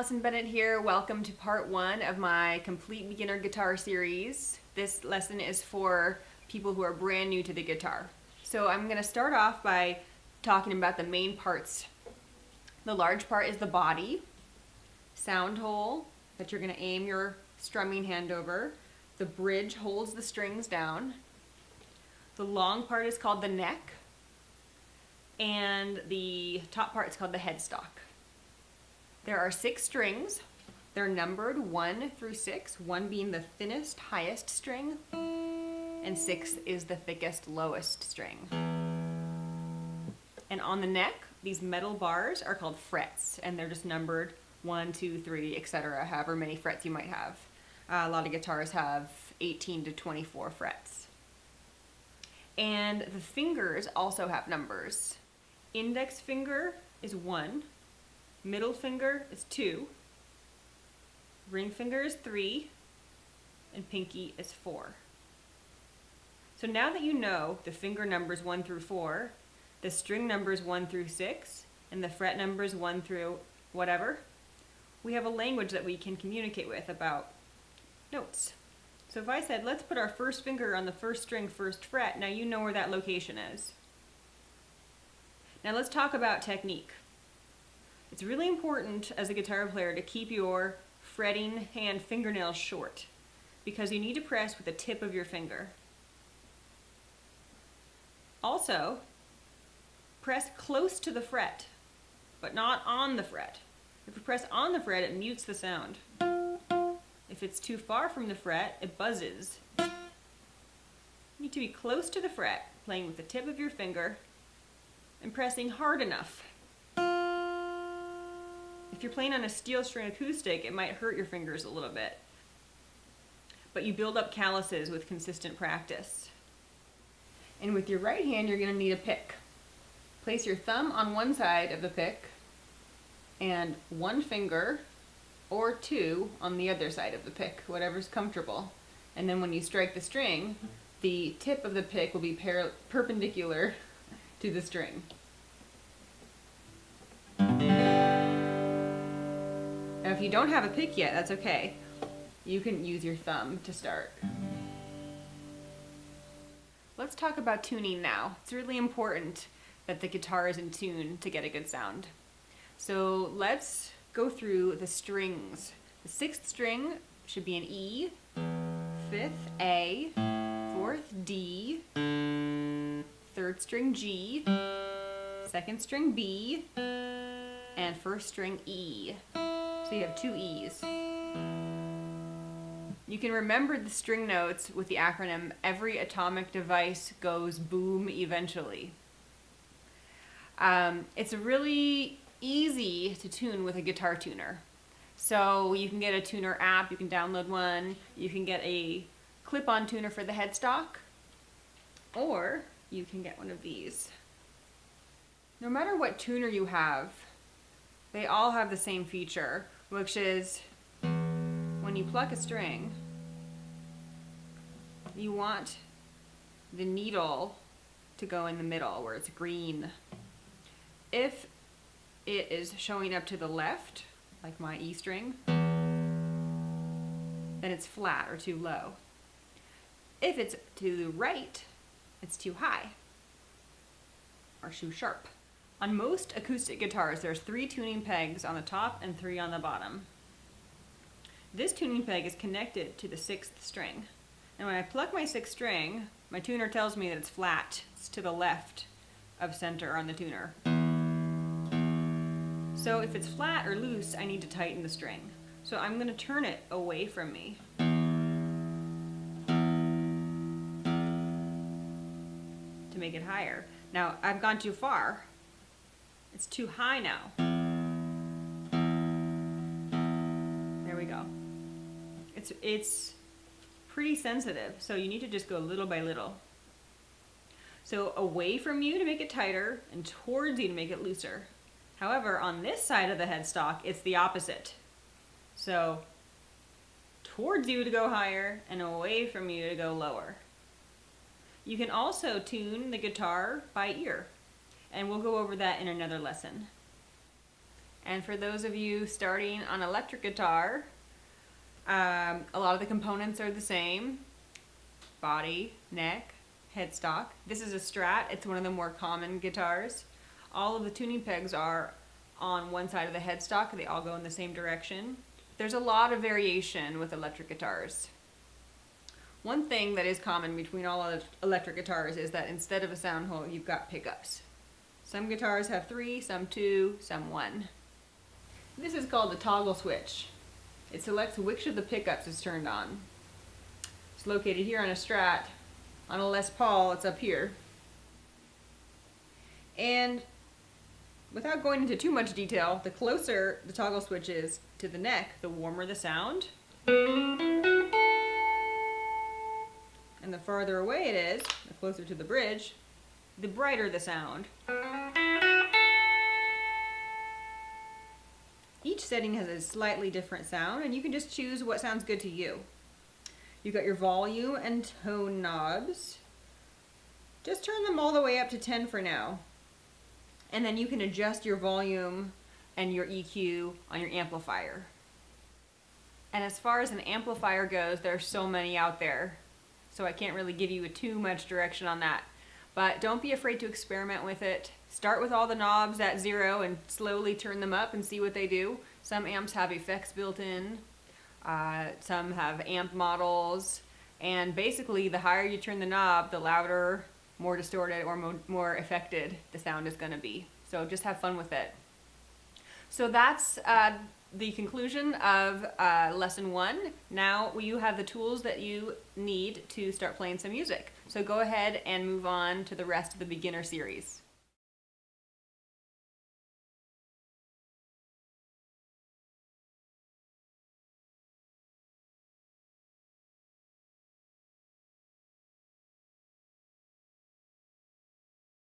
Tutorial-Allison Bennett here. Welcome to part one of my complete beginner guitar series. This lesson is for people who are brand new to the guitar. So I'm going to start off by talking about the main parts. The large part is the body, sound hole that you're going to aim your strumming hand over. The bridge holds the strings down. The long part is called the neck, and the top part is called the headstock. There are 6 strings. They're numbered 1 through 6, 1 being the thinnest, highest string, and 6 is the thickest, lowest string. And on the neck, these metal bars are called frets, and they're just numbered 1, 2, 3, etc., however many frets you might have. A lot of guitars have 18 to 24 frets. And the fingers also have numbers. Index finger is 1. Middle finger is 2, ring finger is 3, and pinky is 4. So now that you know the finger numbers 1 through 4, the string numbers 1 through 6, and the fret numbers 1 through whatever, we have a language that we can communicate with about notes. So if I said, let's put our first finger on the first string, first fret, now you know where that location is. Now let's talk about technique. It's really important as a guitar player to keep your fretting hand fingernails short because you need to press with the tip of your finger. Also, press close to the fret, but not on the fret. If you press on the fret, it mutes the sound. If it's too far from the fret, it buzzes. You need to be close to the fret, playing with the tip of your finger and pressing hard enough. If you're playing on a steel string acoustic, it might hurt your fingers a little bit. But you build up calluses with consistent practice. And with your right hand, you're going to need a pick. Place your thumb on one side of the pick and one finger or 2 on the other side of the pick, whatever's comfortable. And then when you strike the string, the tip of the pick will be perpendicular to the string. Now, if you don't have a pick yet, that's okay. You can use your thumb to start. Let's talk about tuning now. It's really important that the guitar is in tune to get a good sound. So let's go through the strings. The 6th string should be an E, 5th A, 4th D, 3rd string G, 2nd string B, and 1st string E. So you have 2 E's. You can remember the string notes with the acronym Every Atomic Device Goes Boom Eventually. It's really easy to tune with a guitar tuner. So you can get a tuner app, you can download one, you can get a clip-on tuner for the headstock, or you can get one of these. No matter what tuner you have, they all have the same feature, which is when you pluck a string, you want the needle to go in the middle where it's green. If it is showing up to the left, like my E string, then it's flat or too low. If it's to the right, it's too high or too sharp. On most acoustic guitars, there's 3 tuning pegs on the top and 3 on the bottom. This tuning peg is connected to the 6th string. And when I pluck my 6th string, my tuner tells me that it's flat. It's to the left of center on the tuner. So if it's flat or loose, I need to tighten the string. So I'm going to turn it away from me. To make it higher. Now, I've gone too far. It's too high now. There we go. It's pretty sensitive, so you need to just go little by little. So away from you to make it tighter, and towards you to make it looser. However, on this side of the headstock, it's the opposite. So towards you to go higher, and away from you to go lower. You can also tune the guitar by ear, and we'll go over that in another lesson. And for those of you starting on electric guitar, a lot of the components are the same. Body, neck, headstock. This is a Strat. It's one of the more common guitars. All of the tuning pegs are on one side of the headstock. They all go in the same direction. There's a lot of variation with electric guitars. One thing that is common between all electric guitars is that instead of a sound hole, you've got pickups. Some guitars have 3, some 2, some 1. This is called the toggle switch. It selects which of the pickups is turned on. It's located here on a Strat. On a Les Paul, it's up here. And without going into too much detail, the closer the toggle switch is to the neck, the warmer the sound. And the farther away it is, the closer to the bridge, the brighter the sound. Each setting has a slightly different sound, and you can just choose what sounds good to you. You've got your volume and tone knobs. Just turn them all the way up to 10 for now. And then you can adjust your volume and your EQ on your amplifier. And as far as an amplifier goes, there's so many out there, so I can't really give you too much direction on that. But don't be afraid to experiment with it. Start with all the knobs at 0 and slowly turn them up and see what they do. Some amps have effects built in, some have amp models, and basically the higher you turn the knob, the louder, more distorted, or more affected the sound is going to be. So just have fun with it. So that's the conclusion of lesson 1. Now you have the tools that you need to start playing some music. So go ahead and move on to the rest of the beginner series.